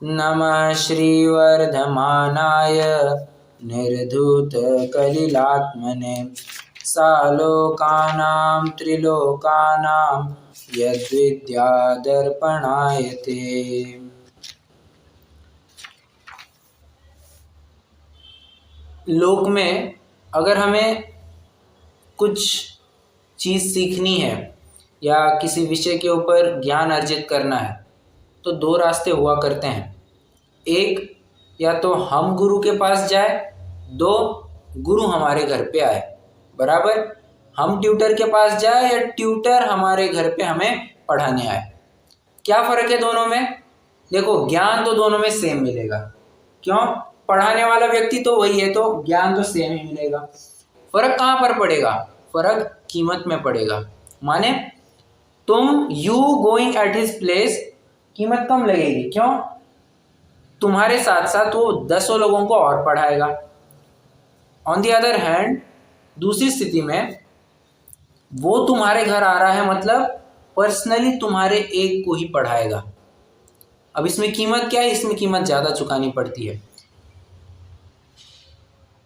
नमः श्रीवर्धमानाय निर्धूतकलिलात्मने सालोकानां त्रिलोकानां यद्विद्यादर्पणाय ते। लोक में अगर हमें कुछ चीज़ सीखनी है या किसी विषय के ऊपर ज्ञान अर्जित करना है तो दो रास्ते हुआ करते हैं। एक, या तो हम गुरु के पास जाए, दो, गुरु हमारे घर पे आए। बराबर, हम ट्यूटर के पास जाए या ट्यूटर हमारे घर पे हमें पढ़ाने आए। क्या फ़र्क है दोनों में? देखो, ज्ञान तो दोनों में सेम मिलेगा। क्यों? पढ़ाने वाला व्यक्ति तो वही है, तो ज्ञान तो सेम ही मिलेगा। फ़र्क कहाँ पर पड़ेगा? फ़र्क कीमत में पड़ेगा। माने तुम you going at his place कीमत कम लगेगी। क्यों? तुम्हारे साथ साथ वो 10 लोगों को और पढ़ाएगा। ऑन दी अदर हैंड, दूसरी स्थिति में वो तुम्हारे घर आ रहा है, मतलब पर्सनली तुम्हारे एक को ही पढ़ाएगा। अब इसमें कीमत क्या है? इसमें कीमत ज़्यादा चुकानी पड़ती है।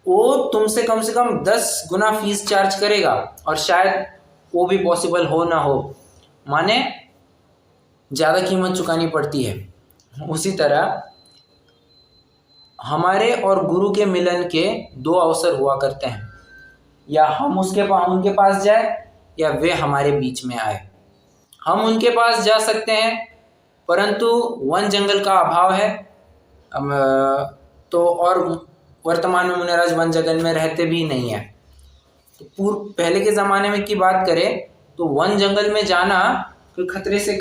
वो तुमसे कम से कम 10 गुना फीस चार्ज करेगा और शायद वो भी पॉसिबल हो ना हो, माने ज़्यादा कीमत चुकानी पड़ती है। उसी तरह हमारे और गुरु के मिलन के दो अवसर हुआ करते हैं, या हम उनके पास जाए या वे हमारे बीच में आए। हम उनके पास जा सकते हैं, परंतु वन जंगल का अभाव है। तो और वर्तमान में मुनिराज वन जंगल में रहते भी नहीं है। तो पहले के ज़माने में की बात करें तो वन जंगल में जाना कोई खतरे से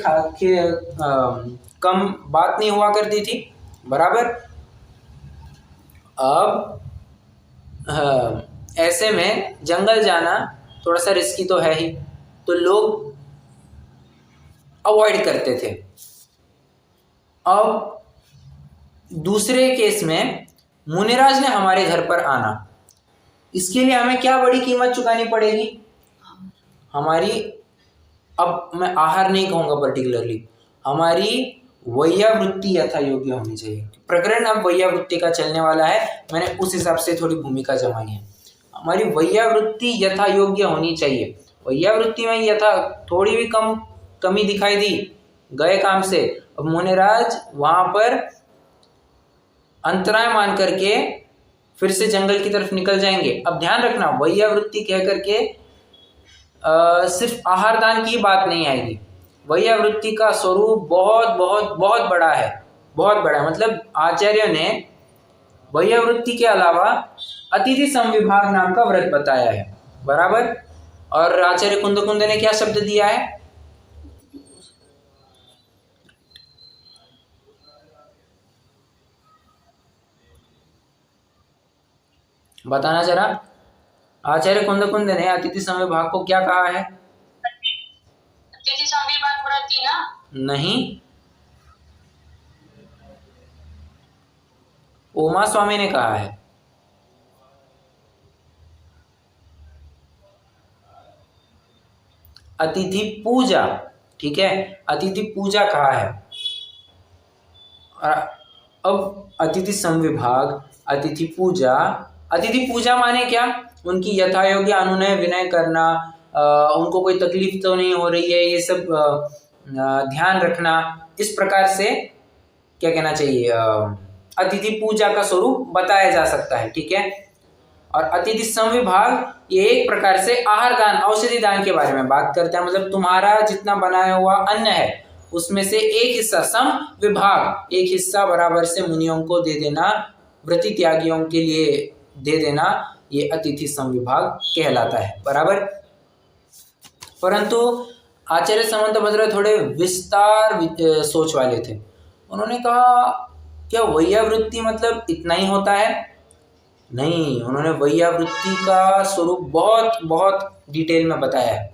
कम बात नहीं हुआ करती थी। बराबर, अब ऐसे में जंगल जाना थोड़ा सा रिस्की तो है ही, तो लोग अवॉइड करते थे। अब दूसरे केस में मुनिराज ने हमारे घर पर आना, इसके लिए हमें क्या बड़ी कीमत चुकानी पड़ेगी? हमारी, अब मैं आहार नहीं कहूँगा पर्टिकुलरली, हमारी वैयावृत्ति यथा योग्य होनी चाहिए। प्रकरण अब वैयावृत्ति का चलने वाला है, मैंने उस हिसाब से थोड़ी भूमिका जमाई है। हमारी वैयावृत्ति यथा योग्य होनी चाहिए। वैयावृत्ति में यथा थोड़ी भी कमी दिखाई दी गए काम से, अब मुनिराज वहाँ पर अंतराय मान करके फिर से जंगल की तरफ निकल जाएंगे। अब ध्यान रखना, वैयावृत्ति कह करके सिर्फ आहार दान की बात नहीं आएगी। वैयावृत्ति का स्वरूप बहुत बहुत बहुत बड़ा है, बहुत बड़ा। मतलब आचार्य ने वैयावृत्ति के अलावा अतिथि संविभाग नाम का व्रत बताया है। बराबर, और आचार्य कुंद ने क्या शब्द दिया है? बताना जरा। आचार्य कुंद ने अतिथि संविभाग को क्या कहा है? अतिथि संविभाग व्रत ही ना? नहीं, उमा स्वामी ने कहा है। अतिथि पूजा, ठीक है, अतिथि पूजा कहा है। अब अतिथि संविभाग, अतिथि पूजा माने क्या? उनकी यथायोग्य अनुनय विनय करना, उनको कोई तकलीफ तो नहीं हो रही है, ये सब ध्यान रखना। इस प्रकार से क्या कहना चाहिए, अतिथि पूजा का स्वरूप बताया जा सकता है। ठीक है, और अतिथि संविभाग ये एक प्रकार से आहार दान, औषधि दान के बारे में बात करता है। मतलब तुम्हारा जितना बनाया हुआ अन्न है उसमें से एक हिस्सा, सम विभाग, एक हिस्सा बराबर से मुनियों को दे देना, व्रती त्यागियों के लिए दे देना, ये अतिथि संविभाग कहलाता है। बराबर, परंतु आचार्य समंतभद्र थोड़े विस्तार सोच वाले थे। उन्होंने कहा क्या वैयावृत्ति मतलब इतना ही होता है? नहीं, उन्होंने वैयावृत्ति का स्वरूप बहुत बहुत डिटेल में बताया है।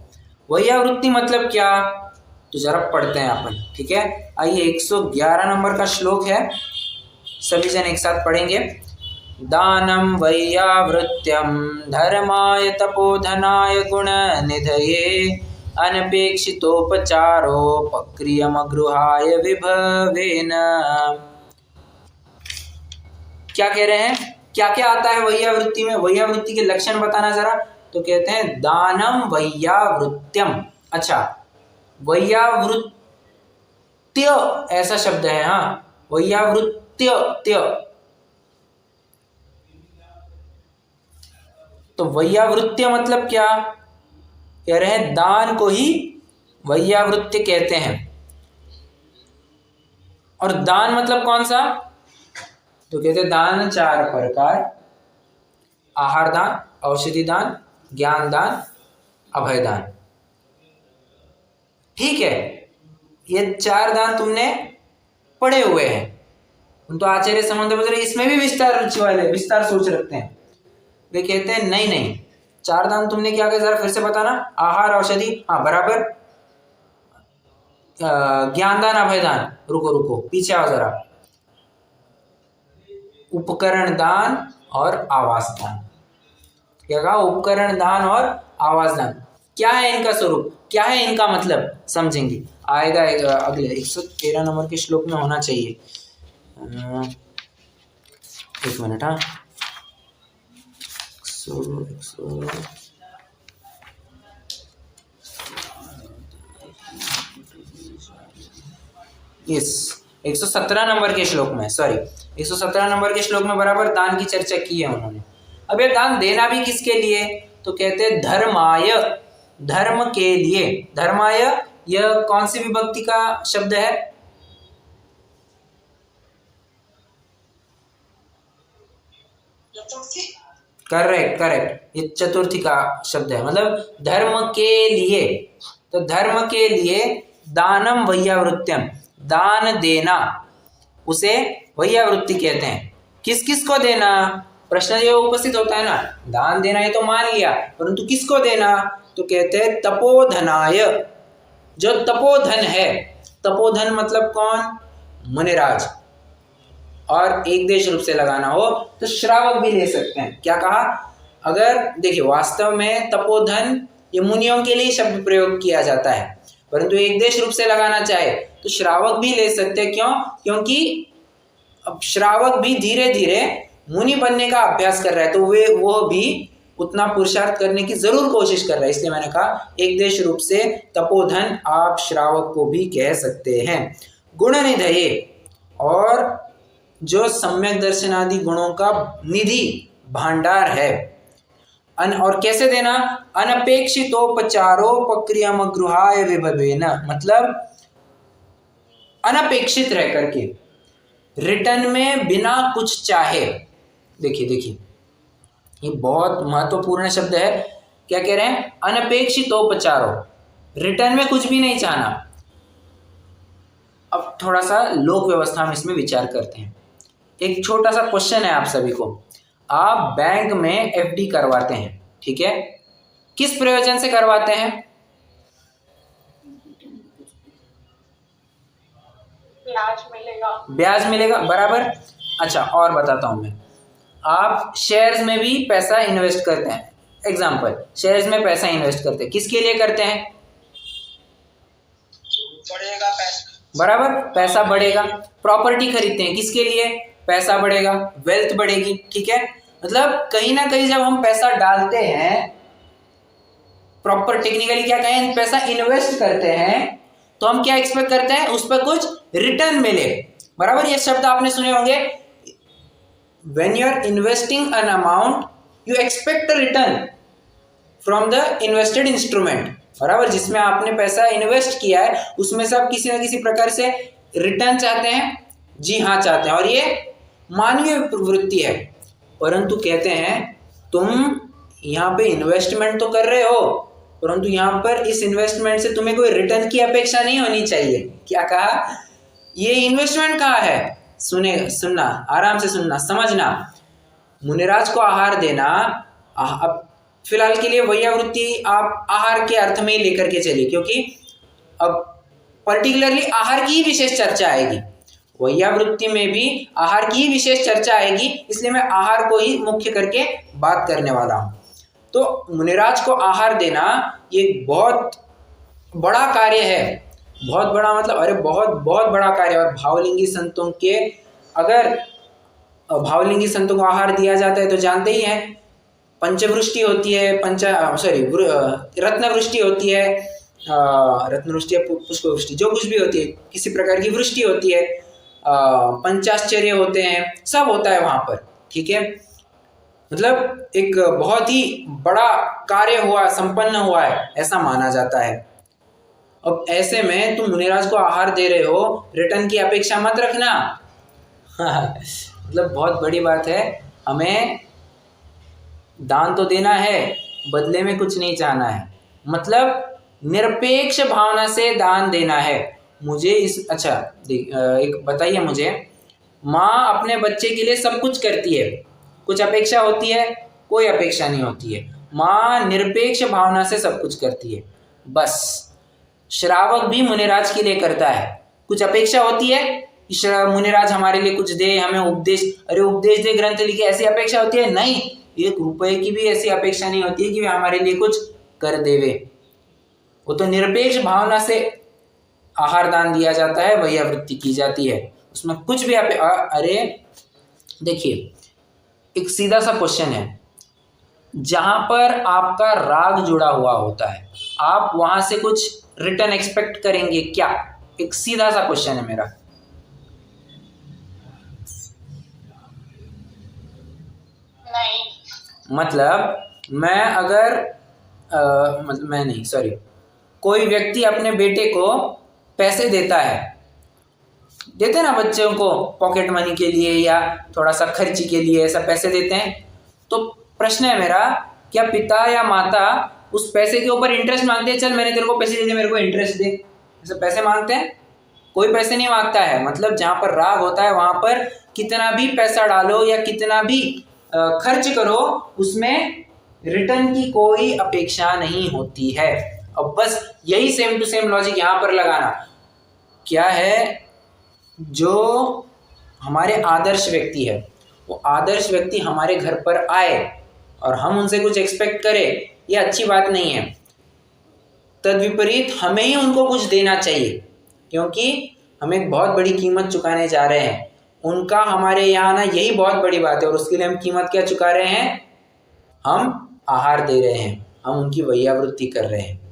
वैयावृत्ति मतलब क्या, तो जरा पढ़ते हैं अपन। ठीक है, आइए 111 नंबर का श्लोक है, सभी जन एक साथ पढ़ेंगे। दानम वैयावृत्यम धर्माय तपोधनाय गुण निधये अनपेक्षितोपचारोपक्रियमगृहाय विभवेन। क्या कह रहे हैं, क्या क्या आता है वैयावृत्ति में, वैयावृत्ति के लक्षण बताना जरा। तो कहते हैं दानम वैयावृत्यम। अच्छा, वैयावृत्य ऐसा शब्द है, हाँ, वैयावृत्य त्य। तो वैयावृत्य मतलब क्या कह रहे हैं, दान को ही वैयावृत्य कहते हैं। और दान मतलब कौन सा, तो कहते हैं दान 4 प्रकार, आहार दान, औषधि दान, ज्ञान दान, अभय दान। ठीक है, ये 4 दान तुमने पढ़े हुए हैं। तुम तो आचार्य संबंध इसमें भी विस्तार रुचि वाले, विस्तार सोच रखते हैं। वे कहते हैं नहीं नहीं, 4 दान तुमने क्या कहा, जरा फिर से बताना। आहार, औषधि, हाँ बराबर, ज्ञान दान, अभय दान, रुको रुको पीछे आओ जरा, उपकरण दान और आवास दान। क्या कहा, उपकरण दान और आवास दान। क्या है इनका स्वरूप, क्या है इनका मतलब, समझेंगे, आएगा अगले 113 नंबर के श्लोक में होना चाहिए। एक मिनट, हाँ, यस 117 नंबर के श्लोक में, सॉरी 117 नंबर के श्लोक में बराबर दान की चर्चा की है उन्होंने। अब ये दान देना भी किसके लिए, तो कहते हैं धर्माय, धर्म के लिए। धर्माय यह कौन सी विभक्ति का शब्द है, करेक्ट करेक्ट, ये चतुर्थी का शब्द है, मतलब धर्म के लिए। तो धर्म के लिए दानम वैयावृत्यम, दान देना, उसे वैयावृत्ति कहते हैं। किस किस को देना, प्रश्न जो उपस्थित होता है ना, दान देना ये तो मान लिया, परंतु किसको देना, तो कहते हैं तपोधनाय, जो तपोधन है। तपोधन मतलब कौन, मुनिराज। और एक देश रूप से लगाना हो तो श्रावक भी ले सकते हैं। क्या कहा, अगर देखिए वास्तव में तपोधन ये मुनियों के लिए शब्द प्रयोग किया जाता है, परंतु एक देश रूप से लगाना चाहे तो श्रावक भी ले सकते हैं। क्यों, क्योंकि अब श्रावक भी धीरे धीरे मुनि बनने का अभ्यास कर रहा है, तो वो भी उतना पुरुषार्थ करने की जरूर कोशिश कर रहा है। इसलिए मैंने कहा एक देश रूप से तपोधन आप श्रावक को भी कह सकते हैं। गुण निधये, और जो सम्यक दर्शनादि गुणों का निधि भांडार है। और कैसे देना, अनपेक्षितोपचारोपक्रियम गृहाय विभवेन, मतलब अनपेक्षित रह करके, रिटर्न में बिना कुछ चाहे। देखिए देखिए, ये बहुत महत्वपूर्ण शब्द है। क्या कह रहे हैं, अनपेक्षितोपचारो, रिटर्न में कुछ भी नहीं चाहना। अब थोड़ा सा लोक व्यवस्था में इसमें विचार करते हैं। एक छोटा सा क्वेश्चन है आप सभी को, आप बैंक में एफडी करवाते हैं, ठीक है, किस प्रयोजन से करवाते हैं, ब्याज मिलेगा, ब्याज मिलेगा, बराबर। अच्छा, और बताता हूं मैं, आप शेयर्स में भी पैसा इन्वेस्ट करते हैं। एग्जाम्पल, शेयर्स में पैसा इन्वेस्ट करते हैं, किसके लिए करते हैं, बढ़ेगा पैसा, बराबर, पैसा बढ़ेगा। प्रॉपर्टी खरीदते हैं, किसके लिए, पैसा बढ़ेगा, वेल्थ बढ़ेगी, ठीक है। मतलब कहीं ना कहीं जब हम पैसा डालते हैं, प्रॉपर टेक्निकली क्या कहें, पैसा इन्वेस्ट करते हैं, तो हम क्या एक्सपेक्ट करते हैं, उस पर कुछ रिटर्न मिले, बराबर। ये शब्द आपने सुने होंगे, when you are investing an amount you expect a return from the invested instrument, बराबर। जिसमें आपने पैसा इन्वेस्ट किया है उसमें से आप किसी ना किसी प्रकार से रिटर्न चाहते हैं, जी हाँ चाहते हैं, और ये मानवीय प्रवृत्ति है। परंतु कहते हैं तुम यहाँ पे इन्वेस्टमेंट तो कर रहे हो, परंतु यहाँ पर इस इन्वेस्टमेंट से तुम्हें कोई रिटर्न की अपेक्षा नहीं होनी चाहिए। क्या कहा, ये इन्वेस्टमेंट कहाँ है, सुनना, आराम से सुनना, समझना। मुनिराज को आहार देना, अब फिलहाल के लिए वैयावृत्ति आप आहार के अर्थ में लेकर के चलिए, क्योंकि अब पर्टिकुलरली आहार की ही विशेष चर्चा आएगी, वैयावृत्ति में भी आहार की ही विशेष चर्चा आएगी, इसलिए मैं आहार को ही मुख्य करके बात करने वाला हूं। तो मुनिराज को आहार देना ये बहुत बड़ा कार्य है, बहुत बड़ा, मतलब अरे बहुत बहुत बड़ा कार्य। और भावलिंगी संतों के अगर भावलिंगी संतों को आहार दिया जाता है तो जानते ही हैं, पंचवृष्टि होती है, रत्नवृष्टि होती है, रत्नवृष्टि या पुष्पवृष्टि जो कुछ भी होती है, किसी प्रकार की वृष्टि होती है, पंचाश्चर्य होते हैं, सब होता है वहां पर। ठीक है, मतलब एक बहुत ही बड़ा कार्य हुआ, संपन्न हुआ है, ऐसा माना जाता है। अब ऐसे में तुम मुनिराज को आहार दे रहे हो, रिटर्न की अपेक्षा मत रखना। मतलब बहुत बड़ी बात है, हमें दान तो देना है, बदले में कुछ नहीं चाहना है, मतलब निरपेक्ष भावना से दान देना है। मुझे इस अच्छा एक बताइए मुझे, माँ अपने बच्चे के लिए सब कुछ करती है, कुछ अपेक्षा होती है? कोई अपेक्षा नहीं होती है। माँ निरपेक्ष भावना से सब कुछ करती है, बस। श्रावक भी मुनिराज के लिए करता है, कुछ अपेक्षा होती है कि मुनिराज हमारे लिए कुछ दे, हमें उपदेश, अरे उपदेश दे, ग्रंथ लिखे, ऐसी अपेक्षा होती है? नहीं, 1 रुपए की भी ऐसी अपेक्षा नहीं होती है कि वे हमारे लिए कुछ कर देवे। वो तो निरपेक्ष भावना से आहार दान दिया जाता है, वही आवृत्ति की जाती है, उसमें कुछ भी अरे देखिए, एक सीधा सा क्वेश्चन है, जहां पर आपका राग जुड़ा हुआ होता है, आप वहां से कुछ रिटर्न एक्सपेक्ट करेंगे क्या? एक सीधा सा क्वेश्चन है मेरा। नहीं। मतलब मैं अगर मतलब मैं नहीं, सॉरी, कोई व्यक्ति अपने बेटे को पैसे देता है, देते ना बच्चों को पॉकेट मनी के लिए या थोड़ा सा खर्ची के लिए, ऐसा पैसे देते हैं, तो प्रश्न है मेरा, क्या पिता या माता उस पैसे के ऊपर इंटरेस्ट मांगते हैं? चल मैंने तेरे को पैसे दे दिए, मेरे को इंटरेस्ट दे, ऐसे पैसे मांगते हैं? कोई पैसे नहीं मांगता है। मतलब जहां पर राग होता है वहां पर कितना भी पैसा डालो या कितना भी खर्च करो, उसमें रिटर्न की कोई अपेक्षा नहीं होती है। अब बस यही सेम टू सेम लॉजिक यहां पर लगाना। क्या है, जो हमारे आदर्श व्यक्ति है, वो आदर्श व्यक्ति हमारे घर पर आए और हम उनसे कुछ एक्सपेक्ट करें, ये अच्छी बात नहीं है। तद्विपरीत हमें ही उनको कुछ देना चाहिए, क्योंकि हम एक बहुत बड़ी कीमत चुकाने जा रहे हैं। उनका हमारे यहाँ आना यही बहुत बड़ी बात है, और उसके लिए हम कीमत क्या चुका रहे हैं? हम आहार दे रहे हैं, हम उनकी वैयावृत्ति कर रहे हैं।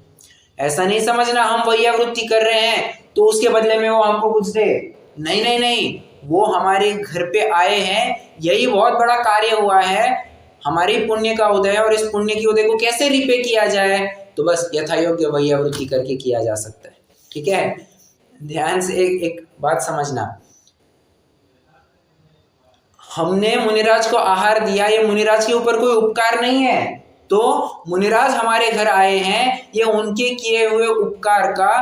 ऐसा नहीं समझना हम वैयावृत्ति कर रहे हैं तो उसके बदले में वो हमको कुछ दे। नहीं नहीं नहीं, वो हमारे घर पे आए हैं, यही बहुत बड़ा कार्य हुआ है, हमारे पुण्य का उदय है, और इस पुण्य की उदय को कैसे रिपे किया जाए, तो बस यथायोग्य वैयावृत्ति करके किया जा सकता है। ठीक है, ध्यान से एक बात समझना, हमने मुनिराज को आहार दिया, ये मुनिराज के ऊपर कोई उपकार नहीं है। तो मुनिराज हमारे घर आए हैं, ये उनके किए हुए उपकार का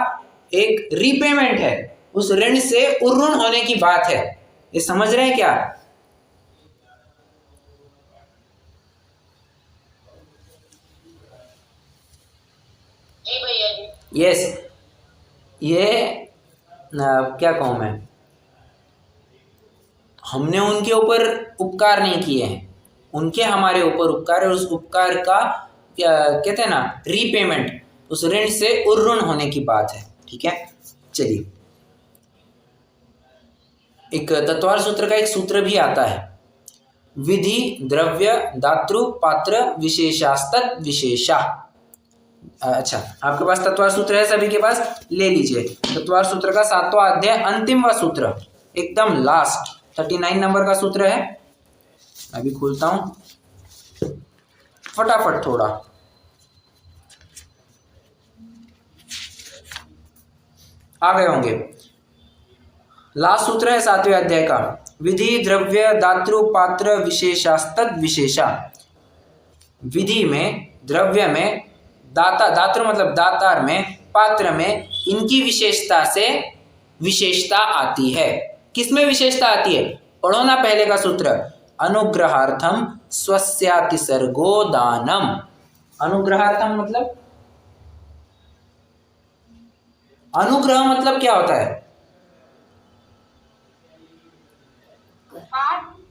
एक रीपेमेंट है, उस ऋण से उर्ऋण होने की बात है। ये समझ रहे हैं क्या? जी भैया जी। यस, ये क्या कहूं मैं, हमने उनके ऊपर उपकार नहीं किए हैं, उनके हमारे ऊपर उपकार है, उस उपकार का कहते हैं ना रीपेमेंट, उस ऋण से उर्ऋण होने की बात है। ठीक है, चलिए, एक तत्वार सूत्र का एक सूत्र भी आता है, विधि द्रव्य दातृ पात्र विशेषास्तत् विशेषा। अच्छा, आपके पास तत्वार सूत्र है सभी के पास, ले लीजिए। तत्वार सूत्र का 7वां अध्याय अंतिमवा सूत्र, एकदम लास्ट 39 नंबर का सूत्र है। अभी खोलता हूं फटाफट, थोड़ा आ गए होंगे। लास्ट सूत्र है 7वें अध्याय का, विधि द्रव्य दातृ पात्र विशेषास्तत् विशेषा। विधि में, द्रव्य में, दाता, दातृ मतलब दातार में, पात्र में, इनकी विशेषता से विशेषता आती है। किसमें विशेषता आती है? पढ़ो ना पहले का सूत्र, अनुग्रहार्थम स्वस्यातिसर्गो दानम। अनुग्रहार्थम मतलब, अनुग्रह मतलब क्या होता है?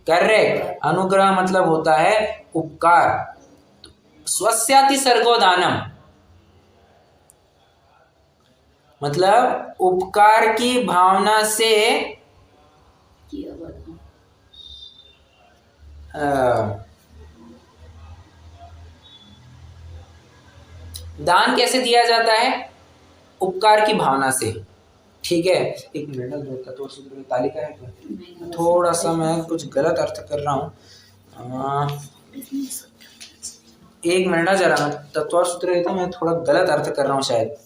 करेक्ट, अनुग्रह मतलब होता है उपकार। स्वस्यातिसर्गो दानम मतलब उपकार की भावना से दान कैसे दिया जाता है? उपकार की भावना से। ठीक है, एक मिनट, दो तत्व सूत्र की तालिका है क्या? थोड़ा सा मैं कुछ गलत अर्थ कर रहा हूँ, एक मिनट जरा, मैं तत्व सूत्र लेता हूँ, मैं थोड़ा गलत अर्थ कर रहा हूँ शायद।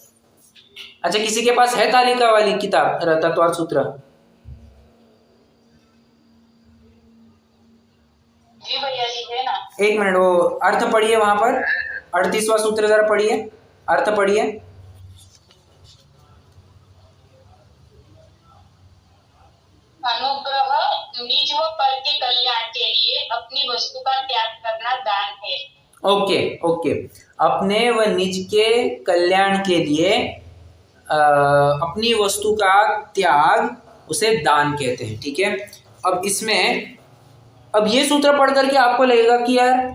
अच्छा, किसी के पास है तालिका वाली किताब तत्व सूत्र? जी भैया जी है ना। एक मिनट, वो अर्थ पढ़िए वहां पर, 38वां सूत्र जरा पढ़िए, अर्थ पढ़िए। अनुग्रह निज व पर के कल्याण के लिए अपनी वस्तु का त्याग करना दान है। ओके ओके, अपने व निज के कल्याण के लिए अपनी वस्तु का त्याग उसे दान कहते हैं। ठीक है, अब इसमें, अब ये सूत्र पढ़ करके आपको लगेगा कि यार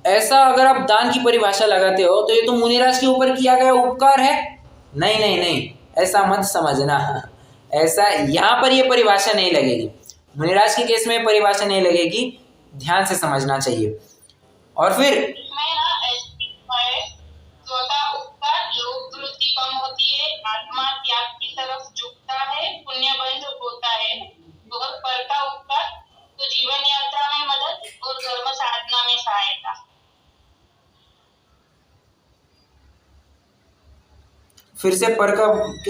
ऐसा अगर आप दान की परिभाषा लगाते हो तो ये तो मुनिराज के ऊपर किया गया उपकार है। नहीं नहीं नहीं, ऐसा मत समझना, ऐसा यहाँ पर ये परिभाषा नहीं लगेगी, मुनिराज के केस में परिभाषा नहीं लगेगी, ध्यान से समझना चाहिए। और फिर इसमें ना स्वतः उपकार योग वृत्ति कम होती है, आत्मा त्याग की तरफ झुकता है, पुण्य बंध होता है, और पर का उपकार तो जीवन यात्रा में मदद और धर्म साधना में सहायता। फिर से पर का,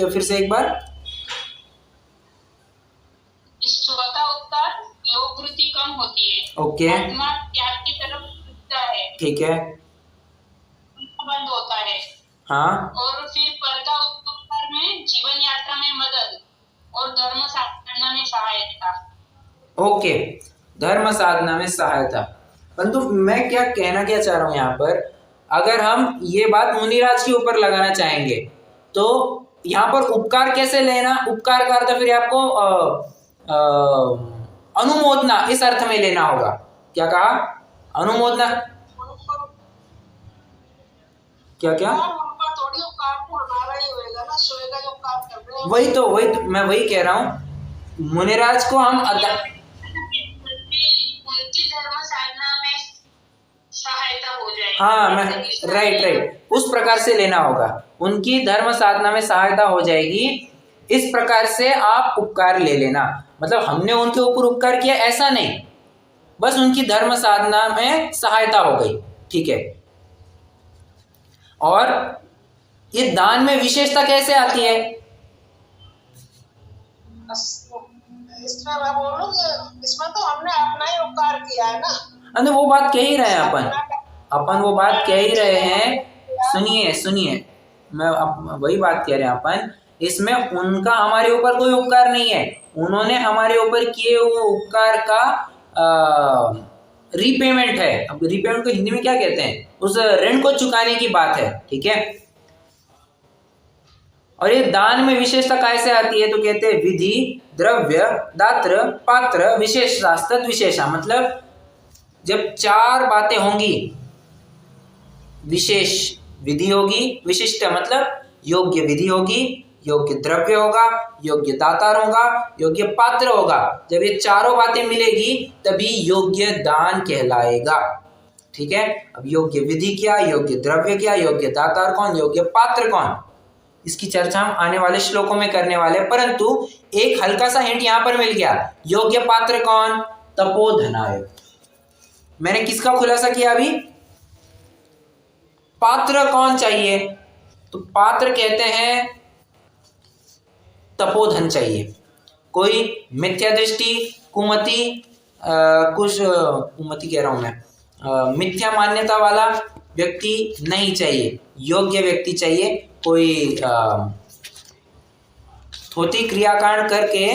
फिर से एक बार। स्वतः उपकार योग वृत्ति कम होती है, ओके, आत्मा त्याग की तरफ झुकता है, ठीक है, बंद होता है, हाँ, और फिर पर का उपकार में जीवन यात्रा में मदद और धर्म साधना में सहायता। ओके, धर्म साधना में सहायता। परंतु मैं क्या कहना क्या चाह रहा हूँ यहाँ पर, अगर हम ये बात मुनिराज के ऊपर लगाना चाहेंगे तो यहाँ पर उपकार कैसे लेना, उपकार का अर्थ फिर आपको अनुमोदना इस अर्थ में लेना होगा। क्या कहा? अनुमोदना, क्या क्या? वही तो मैं वही कह रहा हूँ, मुनिराज को हम उनकी धर्म साधना में सहायता हो जाएगी। हाँ, मैं राइट, उस प्रकार से लेना होगा, उनकी धर्म साधना में सहायता हो जाएगी, इस प्रकार से आप उपकार ले लेना। मतलब हमने उनके ऊपर उपकार किया ऐसा नहीं, बस उनकी धर्म साधना में सहायता हो गई। ठीक है, और ये दान में विशेषता कैसे आती है? इसमें मैं बोलूं कि इसमें तो हमने अपना ही उपकार किया है ना। अरे वो बात कह ही रहे हैं अपन वो बात कह ही रहे हैं। सुनिए, मैं वही बात कह रहे हैं अपन, इसमें उनका हमारे ऊपर कोई उपकार नहीं है, उन्होंने हमारे ऊपर किए हुए उपकार का रीपेमेंट है। अब रीपेमेंट को हिंदी में क्या कहते हैं? उस ऋण को चुकाने की बात है। ठीक है, और ये दान में विशेषता कैसे आती है? तो कहते हैं विधि, द्रव्य, दात्र, पात्र, विशेषता, तद विशेषा। मतलब जब चार बातें होंगी, विशेष विधि होगी, विशिष्ट मतलब योग्य विधि होगी, योग्य द्रव्य होगा, योग्य दातार होगा, योग्य पात्र होगा, जब ये चारों बातें मिलेगी तभी योग्य दान कहलाएगा। ठीक है, अब योग्य विधि क्या, योग्य द्रव्य क्या, योग्य दातार कौन, योग्य पात्र कौन, इसकी चर्चा हम आने वाले श्लोकों में करने वाले हैं। परंतु एक हल्का सा हिंट यहाँ पर मिल गया, योग्य पात्र कौन? तपोधनाय। मैंने किसका खुलासा किया अभी? पात्र कौन चाहिए? तो पात्र कहते हैं तपोधन चाहिए। कोई मिथ्या दृष्टि, कुमति, कुमति कह रहा हूं मैं, मिथ्या मान्यता वाला व्यक्ति नहीं चाहिए, योग्य व्यक्ति चाहिए। कोई थोती क्रियाकांड करके,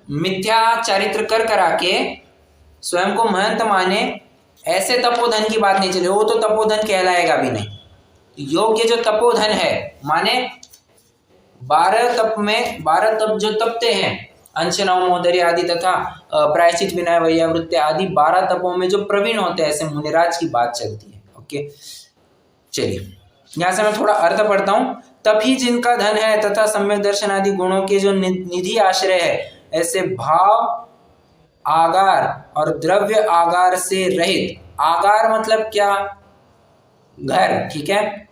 मिथ्या चारित्र कर करा के स्वयं को महंत माने, ऐसे तपोधन की बात नहीं चले, वो तो तपोधन कहलाएगा भी नहीं। योग्य जो तपोधन है माने 12 तप में 12 तप जो तपते हैं, अंश नवमोदर्य आदि तथा प्रायश्चित विनय वैयावृत्ति आदि 12 तपों में जो प्रवीण होते हैं, ऐसे मुनिराज की बात चलती है। ओके, चलिए यहाँ से मैं थोड़ा अर्थ पढ़ता हूँ। तभी जिनका धन है तथा सम्यक दर्शन आदि गुणों के जो निधि आश्रय है, ऐसे भाव आगार और द्रव्य आगार से रहित। आगार मतलब क्या? घर, ठीक है।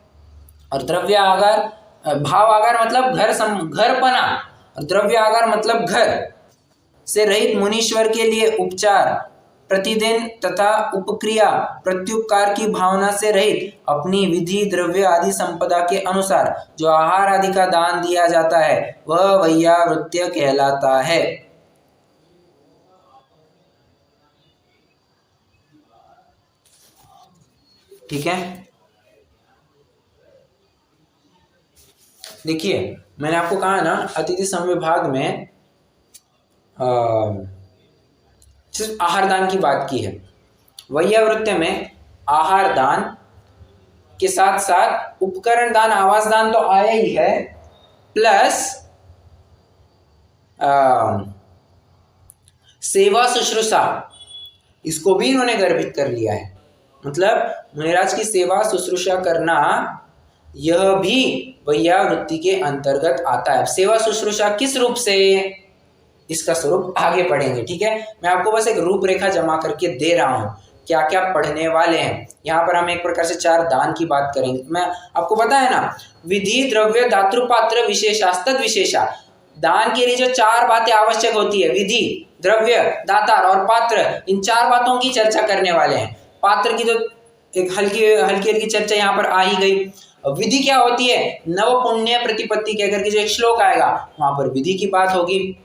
और द्रव्य आगार, भाव आगार मतलब घरपना, और द्रव्य आगार मतलब घर से रहित मुनीश्वर के लिए उपचार, प्रतिदिन तथा उपक्रिया प्रत्युपकार की भावना से रहित अपनी विधि द्रव्य आदि संपदा के अनुसार जो आहार आदि का दान दिया जाता है वह वैयावृत्य कहलाता है। ठीक है, देखिए मैंने आपको कहा ना अतिथि संविभाग में सिर्फ आहार दान की बात की है। वैयावृत्य में आहार दान के साथ साथ उपकरण दान, आवास दान तो आया ही है, प्लस सेवा शुश्रूषा, इसको भी इन्होंने गर्भित कर लिया है। मतलब मुनिराज की सेवा शुश्रूषा करना यह भी वैयावृत्ति के अंतर्गत आता है। सेवा शुश्रूषा किस रूप से, इसका स्वरूप आगे पढ़ेंगे। ठीक है, मैं आपको बस एक रूपरेखा जमा करके दे रहा हूं क्या क्या पढ़ने वाले हैं। यहाँ पर हम एक प्रकार से 4 दान की बात करेंगे। मैं आपको पता है ना, विधि द्रव्य दातृपात्र विशेषास्तद विशेषा, दान के लिए जो 4 बातें आवश्यक होती है, विधि द्रव्य दातार और पात्र, इन 4 बातों की चर्चा करने वाले हैं। पात्र की तो एक हल्की हल्की चर्चा यहाँ पर आ ही गई। विधि क्या होती है, नव पुण्य प्रतिपत्ति के करके जो एक श्लोक आएगा वहां पर विधि की बात होगी।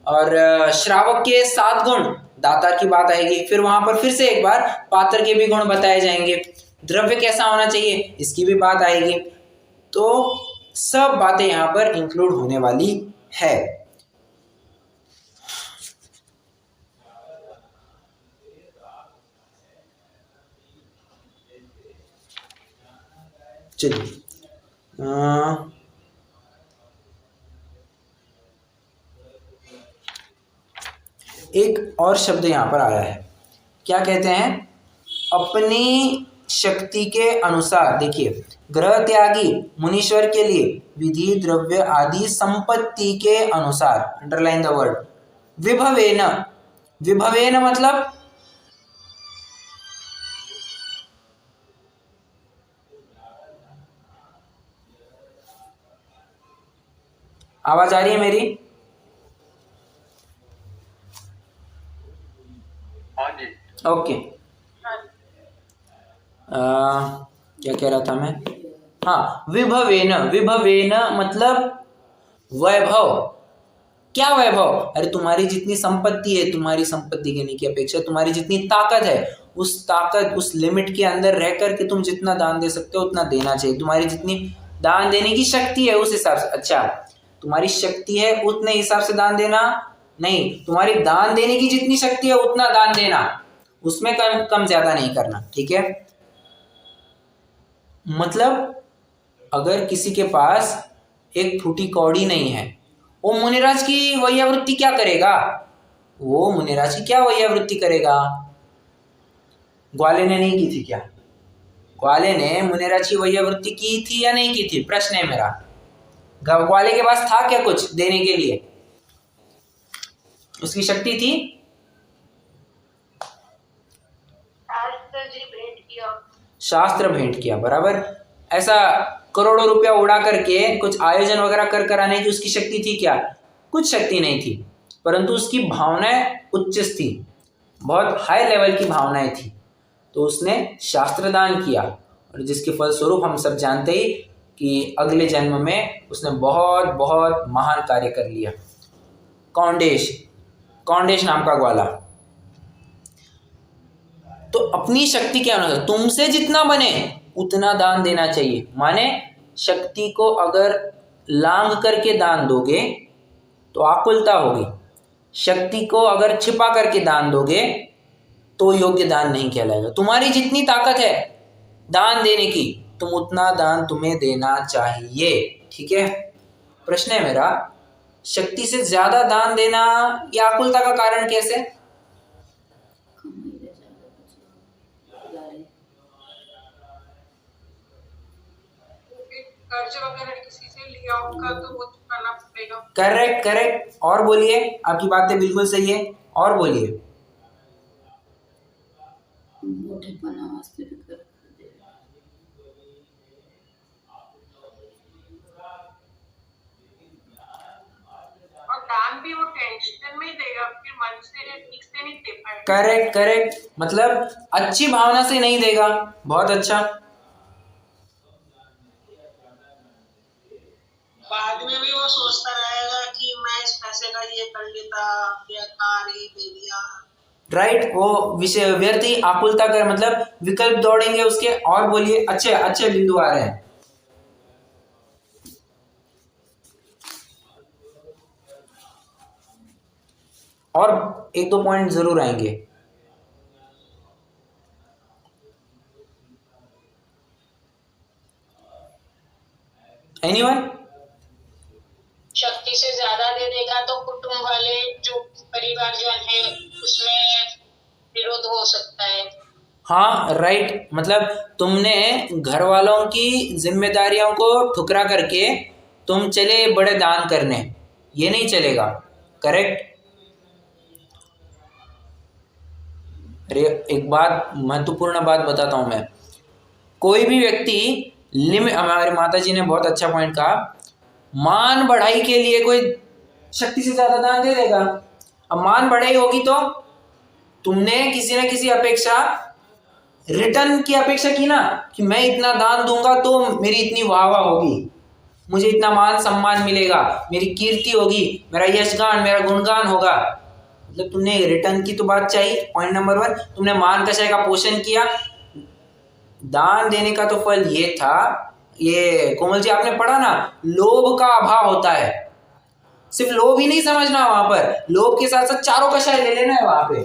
और श्रावक के 7 गुण, दातार की बात आएगी। फिर वहां पर फिर से एक बार पात्र के भी गुण बताए जाएंगे। द्रव्य कैसा होना चाहिए इसकी भी बात आएगी। तो सब बातें यहाँ पर इंक्लूड होने वाली है। चलिए एक और शब्द यहाँ पर आया है, क्या कहते हैं, अपनी शक्ति के अनुसार। देखिए, ग्रह त्यागी मुनीश्वर के लिए विधि द्रव्य आदि संपत्ति के अनुसार, अंडरलाइन द वर्ड, विभवेन। विभवेन मतलब आवाज आ रही है मेरी? ओके, क्या कह रहा था मैं? हाँ, विभवेन। विभवेन मतलब वैभव। क्या वैभव? अरे तुम्हारी जितनी संपत्ति है, तुम्हारी संपत्ति कहने की अपेक्षा तुम्हारी जितनी ताकत है, उस ताकत, उस लिमिट के अंदर रह करके तुम जितना दान दे सकते हो उतना देना चाहिए। तुम्हारी जितनी दान देने की शक्ति है उस हिसाब से, अच्छा तुम्हारी शक्ति है उतने हिसाब से दान देना नहीं, तुम्हारी दान देने की जितनी शक्ति है उतना दान देना, उसमें कम ज्यादा नहीं करना। ठीक है, मतलब अगर किसी के पास एक फूटी कौड़ी नहीं है, वो मुनिराज की वैयावृत्ति क्या करेगा? वो मुनिराज की क्या वैयावृत्ति करेगा? ग्वाले ने नहीं की थी क्या? ग्वाले ने मुनिराज की वैयावृत्ति की थी या नहीं की थी? प्रश्न है मेरा। ग्वाले के पास था क्या कुछ देने के लिए? उसकी शक्ति थी? शास्त्र भेंट किया, बराबर। ऐसा करोड़ों रुपया उड़ा करके कुछ आयोजन वगैरह कर आने की उसकी शक्ति थी क्या? कुछ शक्ति नहीं थी, परंतु उसकी भावनाएं उच्च थी, बहुत हाई लेवल की भावनाएं थी, तो उसने शास्त्र दान किया, और जिसके फलस्वरूप हम सब जानते ही कि अगले जन्म में उसने बहुत बहुत महान कार्य कर लिया। कौंडेश नाम का ग्वाला। तो अपनी शक्ति के अनुसार तुमसे जितना बने उतना दान देना चाहिए। माने शक्ति को अगर लांग करके दान दोगे तो आकुलता होगी, शक्ति को अगर छिपा करके दान दोगे तो योग्य दान नहीं कहलाएगा। तुम्हारी जितनी ताकत है दान देने की, तुम उतना दान तुम्हें देना चाहिए। ठीक है, प्रश्न है मेरा, शक्ति से ज्यादा दान देना या आकुलता का कारण कैसे? कर्ज वगैरह किसी से लिया होगा तो वो तो करना पड़ेगा। करेक्ट करेक्ट, और बोलिए, आपकी बातें बिल्कुल सही है, और बोलिए। मोठेपणा वास्ते भी कर दे। और दान भी वो टेंशन में ही देगा, फिर मन से ठीक से नहीं दे पाएगा। करेक्ट करेक्ट, मतलब अच्छी भावना से नहीं देगा। बहुत अच्छा। बाद में भी वो सोचता रहेगा कि मैं इस पैसे का ये कर लेता, बेकार ही दे दिया। राइट, वो विषय व्यर्थ ही आकुलता कर, मतलब विकल्प दौड़ेंगे उसके। और बोलिए, अच्छे अच्छे बिंदु आ रहे हैं। और एक दो पॉइंट जरूर आएंगे। एनीवन? शक्ति से ज्यादा दे देगा तो कुटुंब वाले जो परिवारजन है उसमें विरोध हो सकता है। हाँ राइट, मतलब तुमने घर वालों की जिम्मेदारियों को ठुकरा करके तुम चले बड़े दान करने, ये नहीं चलेगा। करेक्ट। अरे एक बात, महत्वपूर्ण बात बताता हूं मैं। कोई भी व्यक्ति हमारे माता जी ने बहुत अच्छा पॉइंट कहा, मान बढ़ाई के लिए कोई शक्ति से ज्यादा दान दे देगा। अब मान बढ़ाई होगी तो तुमने किसी न किसी अपेक्षा, रिटर्न की अपेक्षा की ना, कि मैं इतना दान दूंगा तो मेरी इतनी वाह वाह होगी, मुझे इतना मान सम्मान मिलेगा, मेरी कीर्ति होगी, मेरा यशगान, मेरा गुणगान होगा। मतलब तुमने रिटर्न की तो बात चाहिए। पॉइंट नंबर 1, तुमने मान कषाय का पोषण किया। दान देने का तो फल ये था, ये कोमल जी आपने पढ़ा ना, लोभ का अभाव होता है। सिर्फ लोभ ही नहीं समझना, वहां पर लोभ के साथ साथ चारों कषाय ले लेना है वहां पे।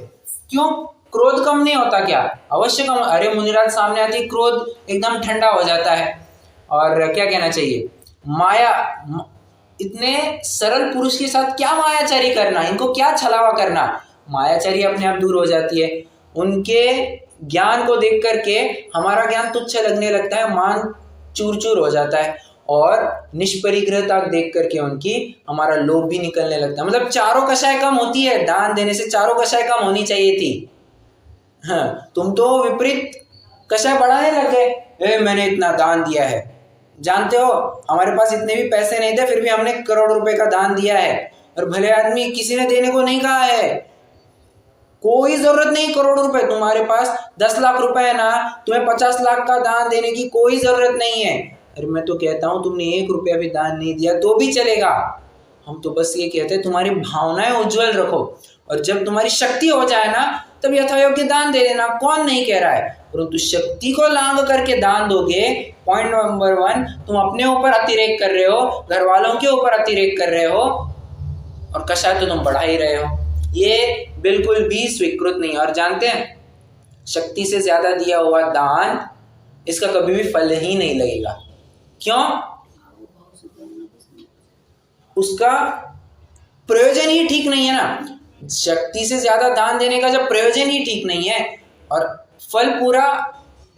क्यों? क्रोध कम नहीं होता क्या? अवश्य कम। अरे मुनिराज सामने आती, क्रोध एकदम ठंडा हो जाता है। और क्या कहना चाहिए, माया, इतने सरल पुरुष के साथ क्या मायाचारी करना, इनको क्या छलावा करना। मायाचारी अपने आप दूर हो जाती है। उनके ज्ञान को देख करके हमारा ज्ञान तुच्छ लगने लगता है, मान चूर चूर हो जाता है, और निष्परिग्रहता देख करके उनकी हमारा लोभ भी निकलने लगता है। मतलब चारों कषाय कम होती है, दान देने से चारों कषाय कम होनी चाहिए थी। हाँ, तुम तो विपरीत कषाय बढ़ाने लग गए, मैंने इतना दान दिया है। जानते हो हमारे पास इतने भी पैसे नहीं थे, फिर भी हमने करोड़ रुपए का दान दिया है। और भले आदमी, किसी ने देने को नहीं कहा है, कोई जरूरत नहीं करोड़ रुपए, तुम्हारे पास 10 लाख रुपए है ना, तुम्हें 50 लाख का दान देने की कोई जरूरत नहीं है। अरे मैं तो कहता हूं तुमने 1 रुपया भी दान नहीं दिया तो भी चलेगा। हम तो बस ये कहते हैं तुम्हारी भावनाएं उज्जवल रखो, और जब तुम्हारी शक्ति हो जाए ना तब यथायोग्य दान दे देना, कौन नहीं कह रहा है। परंतु शक्ति को लांग करके दान दोगे, पॉइंट नंबर 1, तुम अपने ऊपर अतिरेक कर रहे हो, घर वालों के ऊपर अतिरेक कर रहे हो, और कषाय तो तुम बढ़ा ही रहे हो। ये बिल्कुल भी स्वीकृत नहीं। और जानते हैं, शक्ति से ज्यादा दिया हुआ दान, इसका कभी भी फल ही नहीं लगेगा। क्यों? उसका प्रयोजन ही ठीक नहीं है ना। शक्ति से ज्यादा दान देने का जब प्रयोजन ही ठीक नहीं है और फल पूरा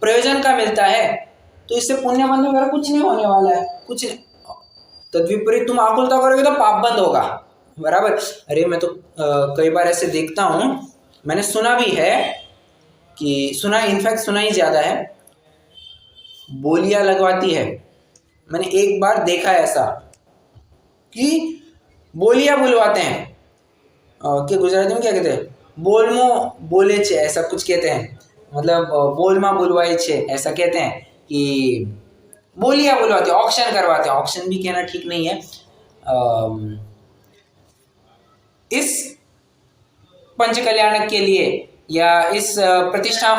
प्रयोजन का मिलता है, तो इससे पुण्य बंध वगैरह कुछ नहीं होने वाला है, कुछ नहीं। तद्विपरीत तुम आकुलता करोगे तो पाप बंद होगा, बराबर। अरे मैं तो कई बार ऐसे देखता हूँ, मैंने सुना भी है कि इनफैक्ट सुना ही ज्यादा है, बोलियां लगवाती है। मैंने एक बार देखा ऐसा कि बोलियां बुलवाते हैं, कि गुजराती में क्या कहते हैं, बोलमो बोले छे, ऐसा कुछ कहते हैं। मतलब बोलमा बुलवाई छे, ऐसा कहते हैं कि बोलियां बुलवाते, ऑक्शन करवाते हैं। ऑक्शन भी कहना ठीक नहीं है। इस पंच कल्याणक के लिए या इस प्रतिष्ठा,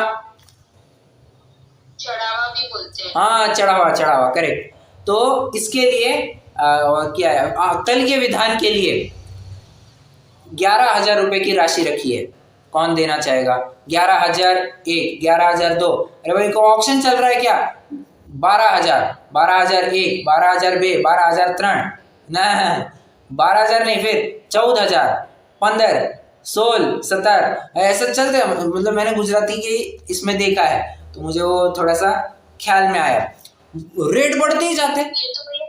चढ़ावा भी बोलते हैं। हाँ, चढ़ावा, करेक्ट। तो इसके लिए क्या है, कल के विधान के लिए 11,000 रुपए की राशि रखी है। कौन देना चाहेगा? 11,001, 11,002। अरे भाई, को ऑक्शन चल रहा है क्या? 12,000, 12,001, 12,002, 12,003, ना 12,000 नहीं, फिर 14,000, 15, 16, 17, ऐसा चलते हैं। मतलब मैंने गुजराती के इसमें देखा है, तो मुझे वो थोड़ा सा ख्याल में आया। रेट बढ़ते ही जाते। ये तो भैया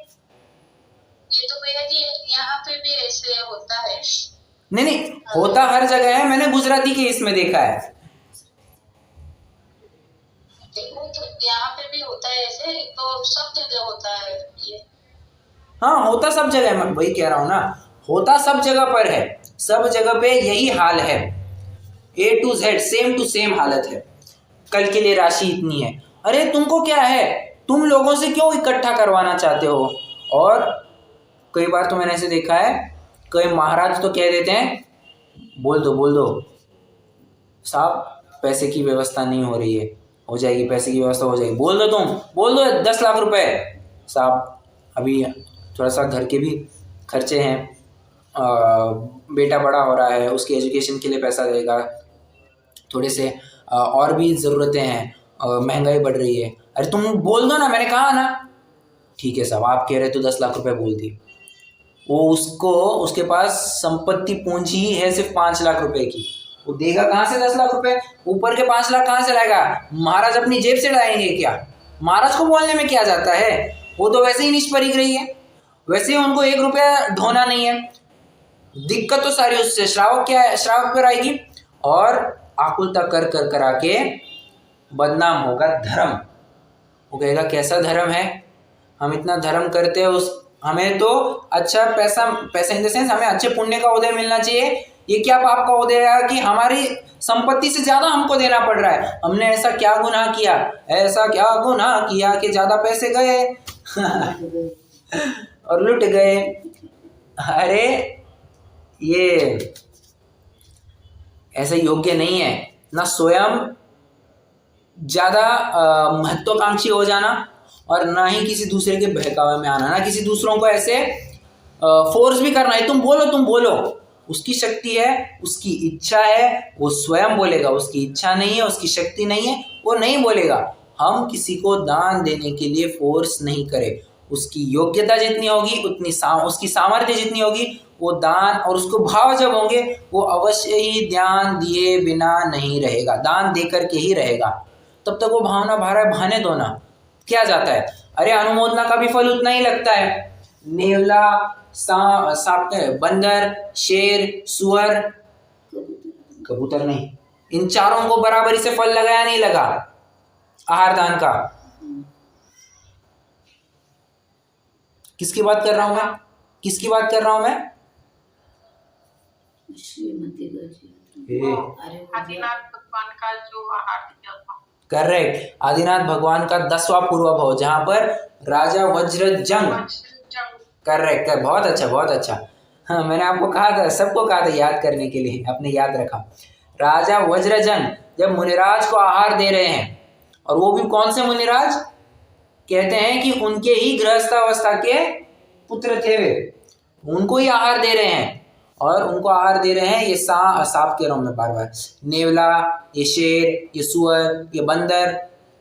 ये तो भैया जी यहाँ पे भी ऐसे होता है। नहीं नहीं, होता हर जगह है, मैंने गुजराती के इसमें देखा है। देखो तो यहाँ पे भी होता है ऐसे, तो सब जगह होता है ये। हाँ, होता सब जगह है, मैं वही कह रहा हूँ ना, होता सब जगह पर है, सब जगह पे यही हाल है, A to Z same to same हालत है। कल के लिए राशि इतनी है, अरे तुमको क्या है, तुम लोगों से क्यों इकट्ठा करवाना चाहते हो। और कई बार तो मैंने ऐसे देखा है, कई महाराज तो कह देते हैं, बोल दो साहब पैसे की व्यवस्था नहीं हो रही है, हो जाएगी, पैसे की व्यवस्था हो जाएगी, बोल दो, तुम बोल दो 10 लाख रुपए साहब, अभी थोड़ा सा घर के भी खर्चे हैं, बेटा बड़ा हो रहा है, उसकी एजुकेशन के लिए पैसा देगा, थोड़े से और भी ज़रूरतें हैं, महंगाई बढ़ रही है, अरे तुम बोल दो ना, मैंने कहा ना, ठीक है साहब आप कह रहे तो 10 लाख रुपए बोल दिए। वो उसको, उसके पास संपत्ति पूंजी ही है सिर्फ 5 लाख रुपए की, वो देगा कहाँ से 10 लाख रुपए, ऊपर के 5 लाख कहाँ से लाएगा, महाराज अपनी जेब से लाएंगे क्या, महाराज को बोलने में क्या जाता है, वो तो वैसे ही निष्परिक रही है, वैसे ही उनको 1 रुपया ढोना नहीं है, दिक्कत तो सारी उससे श्रावक क्या है, श्रावक पर आएगी, और आकुलता कर कर करा के बदनाम होगा धर्म। वो कहेगा कैसा धर्म है, हम इतना धर्म करते हैं, उस हमें तो अच्छा पैसा इन द सेंस हमें अच्छे पुण्य का उदय मिलना चाहिए, ये क्या पाप का उदय है कि हमारी संपत्ति से ज्यादा हमको देना पड़ रहा है, हमने ऐसा क्या गुनाह किया, ऐसा क्या गुनाह किया कि ज्यादा पैसे गए और लुट गए। अरे ये ऐसा योग्य नहीं है ना, स्वयं ज्यादा महत्वाकांक्षी हो जाना, और ना ही किसी दूसरे के बहकावे में आना, ना किसी दूसरों को ऐसे फोर्स भी करना है, तुम बोलो, उसकी शक्ति है, उसकी इच्छा है, वो स्वयं बोलेगा, उसकी इच्छा नहीं है, उसकी शक्ति नहीं है, वो नहीं बोलेगा। हम किसी को दान देने के लिए फोर्स नहीं करें, उसकी योग्यता जितनी होगी उतनी उसकी सामर्थ्य जितनी होगी वो दान, और उसको भाव जब होंगे वो अवश्य ही ध्यान दिए बिना नहीं रहेगा, दान दे करके ही रहेगा, तब तक वो भावना बहाने दो ना, क्या जाता है। अरे अनुमोदना का भी फल उतना ही लगता है, नेवला, सांप, बंदर, शेर, सुअर, कबूतर नहीं, इन चारों को बराबरी से फल लगाया नहीं लगा आहार दान का। किसकी बात कर रहा हूं मैं, किसकी बात कर रहा हूं मैं, श्रीमती आदिनाथ भगवान का जो आहार दिया था। करेक्ट, आदिनाथ भगवान का 10वां पूर्वाभाव, जहां पर राजा वज्रजंग, करेक्ट, बहुत अच्छा बहुत अच्छा, हाँ मैंने आपको कहा था, सबको कहा था याद करने के लिए, आपने याद रखा। राजा वज्रजंग जब मुनिराज को आहार दे रहे हैं, और वो भी कौन से मुनिराज, कहते हैं कि उनके ही गृहस्थावस्था के पुत्र थे वे, उनको ही आहार दे रहे हैं, और उनको आहार दे रहे हैं ये सांप कह रहा हूं मैं बार बार, नेवला, ये शेर, ये सुअर, ये बंदर,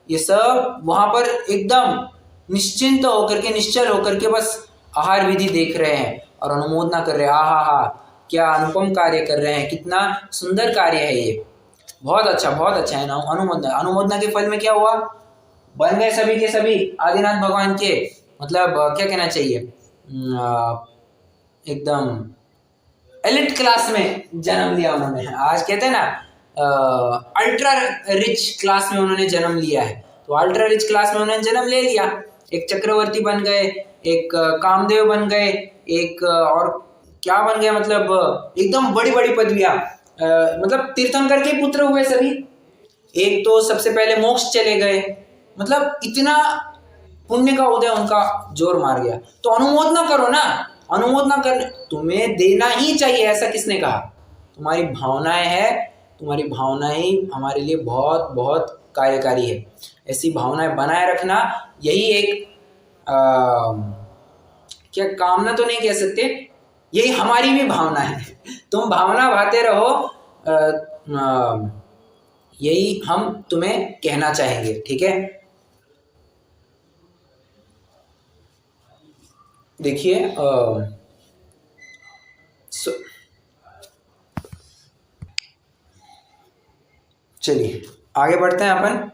ये सब वहां पर एकदम निश्चिंत होकर के, निश्चल होकर के बस आहार विधि देख रहे हैं और अनुमोदना कर रहे हैं, आहा क्या अनुपम कार्य कर रहे हैं, कितना सुंदर कार्य है ये, बहुत अच्छा है ना। अनुमोदना के फल में क्या हुआ, बन गए सभी के सभी आदिनाथ भगवान के, मतलब क्या कहना चाहिए, एकदम एलिट क्लास में जन्म लिया उन्होंने, आज कहते हैं ना अल्ट्रा रिच क्लास में उन्होंने जन्म लिया है, तो अल्ट्रा रिच क्लास में उन्होंने जन्म ले लिया, एक चक्रवर्ती बन गए, एक कामदेव बन गए, एक और क्या बन गए, मतलब एकदम बड़ी बड़ी पदवियां, मतलब तीर्थंकर के पुत्र हुए सभी, एक तो सबसे पहले मोक्ष चले गए, मतलब इतना पुण्य का उदय उनका जोर मार गया। तो अनुमोदना करो ना, अनुमोदना कर, तुम्हें देना ही चाहिए, ऐसा किसने कहा, तुम्हारी भावनाएं है, तुम्हारी भावनाएं ही हमारे लिए बहुत बहुत कार्यकारी है, ऐसी भावनाएं बनाए रखना, यही एक क्या कामना तो नहीं कह सकते, यही हमारी भी भावना है, तुम भावना भाते रहो, यही हम तुम्हें कहना चाहेंगे, ठीक है। देखिए चलिए आगे बढ़ते हैं अपन,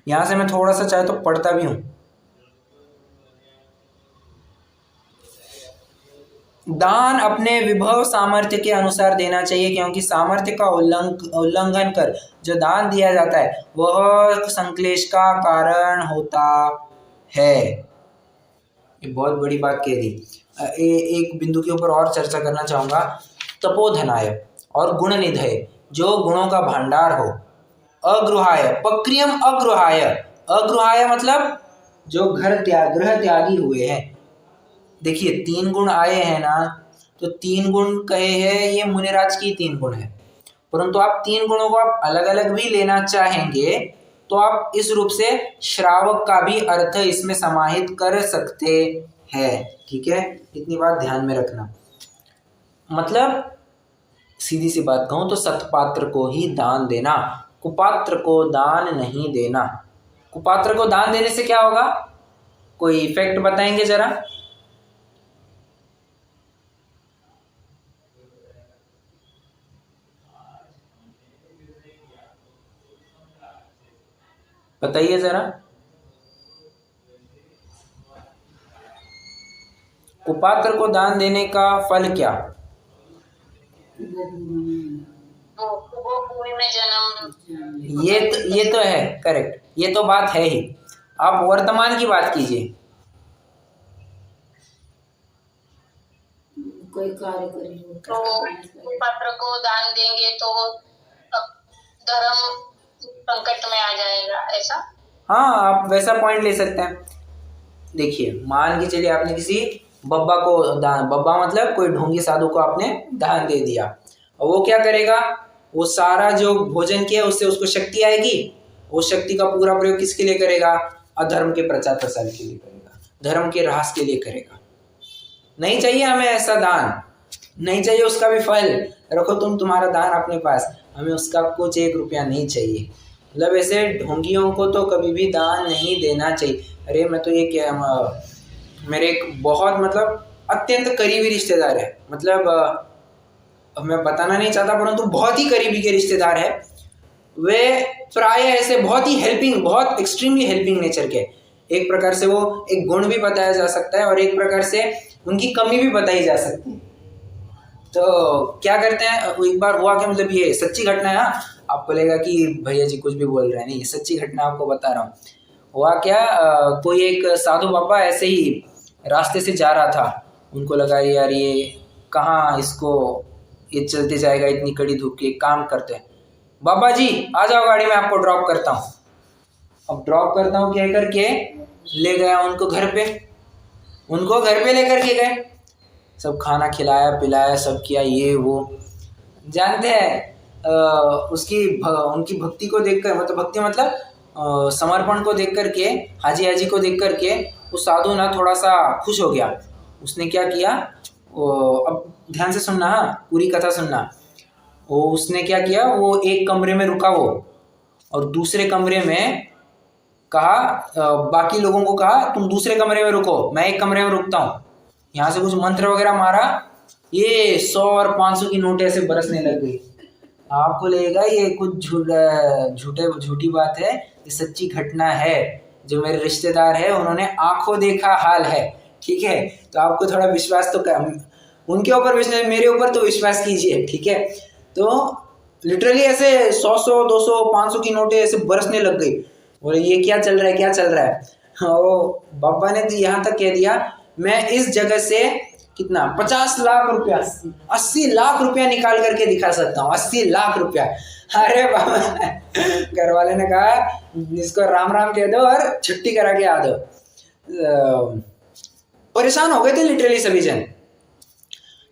यहां से मैं थोड़ा सा चाहे तो पढ़ता भी हूं, दान अपने विभव सामर्थ्य के अनुसार देना चाहिए, क्योंकि सामर्थ्य का उल्लंघन कर जो दान दिया जाता है वह संक्लेश का कारण होता है। ये बहुत बड़ी बात कह दी। एक बिंदु के ऊपर और चर्चा करना चाहूँगा। तपोधनाय और गुणनिधय, जो गुणों का भंडार हो। अगृहाय, पक्रियम अगृहाय, अगृहाय मतलब जो गृह त्यागी हुए हैं। देखिए 3 गुण आए हैं ना, तो 3 गुण कहे हैं, ये मुनिराज की 3 गुण है, परंतु आप 3 गुणों को आप अलग अलग भी लेना चाहेंगे तो आप इस रूप से श्रावक का भी अर्थ इसमें समाहित कर सकते हैं। ठीक है, इतनी बात ध्यान में रखना। मतलब सीधी सी बात कहूँ तो सत्पात्र को ही दान देना, कुपात्र को दान नहीं देना। कुपात्र को दान देने से क्या होगा, कोई इफेक्ट बताएंगे जरा? बताइए जरा। कुपात्र को दान देने का फल क्या? वो भूमि में जन्म। ये तो है, करेक्ट, ये तो बात है ही। आप वर्तमान की बात कीजिए। कोई कार्य करें तो कुपात्र को दान देंगे तो धर्म संकट में आ जाएगा, ऐसा? हाँ, आप वैसा पॉइंट ले सकते हैं। देखिए मान के चलिए आपने किसी बब्बा को दान, बब्बा मतलब कोई ढोंगी साधु को आपने दान दे दिया, और वो क्या करेगा, वो सारा जो भोजन किया उससे उसको शक्ति आएगी, वो शक्ति का पूरा प्रयोग किसके लिए करेगा? अधर्म के प्रचार प्रसार के लिए करेगा, धर्म के ह्रास के लिए करेगा। नहीं चाहिए हमें ऐसा दान, नहीं चाहिए उसका भी फल। रखो तुम तुम्हारा दान अपने पास, हमें उसका कुछ 1 रुपया नहीं चाहिए। मतलब ऐसे ढोंगियों को तो कभी भी दान नहीं देना चाहिए। अरे मैं तो ये क्या, मेरे एक बहुत मतलब अत्यंत करीबी रिश्तेदार है, मतलब मैं बताना नहीं चाहता परंतु बहुत ही करीबी के रिश्तेदार है। वे प्राय ऐसे बहुत ही हेल्पिंग, बहुत एक्सट्रीमली हेल्पिंग नेचर के। एक प्रकार से वो एक गुण भी बताया जा सकता है और एक प्रकार से उनकी कमी भी बताई जा सकती है। तो क्या करते हैं, एक बार हुआ कि मतलब ये सच्ची घटना है, आपको लगेगा कि भैया जी कुछ भी बोल रहे हैं, नहीं, ये सच्ची घटना आपको बता रहा हूँ। हुआ क्या, कोई एक साधु बाबा ऐसे ही रास्ते से जा रहा था, उनको लगा यार ये कहाँ इसको ये चलते जाएगा इतनी कड़ी धूप की, काम करते हैं, बाबा जी आ जाओ गाड़ी में, आपको ड्रॉप करता हूँ। अब ड्रॉप करता हूँ कह करके ले गया उनको घर पे, उनको घर पे लेकर के गए, सब खाना खिलाया पिलाया सब किया, ये वो जानते हैं। उनकी भक्ति को देखकर, मतलब भक्ति मतलब समर्पण को देख करके, हाजी को देख करके वो साधु ना थोड़ा सा खुश हो गया। उसने क्या किया, अब ध्यान से सुनना, हाँ पूरी कथा सुनना। वो उसने क्या किया, वो एक कमरे में रुका वो, और दूसरे कमरे में कहा, बाकी लोगों को कहा तुम दूसरे कमरे में रुको, मैं एक कमरे में रुकता हूँ। यहाँ से कुछ मंत्र वगैरह मारा, ये 100 और 500 की नोट ऐसे बरसने लग गई। आपको लगेगा ये कुछ झूठी बात है, ये सच्ची घटना है, जो मेरे रिश्तेदार है उन्होंने आंखों देखा हाल है। ठीक है, तो आपको थोड़ा विश्वास तो उनके ऊपर विश्वास, मेरे ऊपर तो विश्वास कीजिए। ठीक है, तो लिटरली ऐसे 100 200 500 की नोटें ऐसे बरसने लग गई। बोले ये क्या चल रहा है, क्या चल रहा है। वो बाबा ने तो यहाँ तक कह दिया, मैं इस जगह से कितना 50 लाख रुपया 80 लाख रुपया निकाल करके दिखा सकता हूँ, 80 लाख रुपया। अरे बाबा, घर वाले ने कहा इसको राम राम कह दो और छुट्टी करा के आ दो। परेशान हो गए थे लिटरली सभी जन।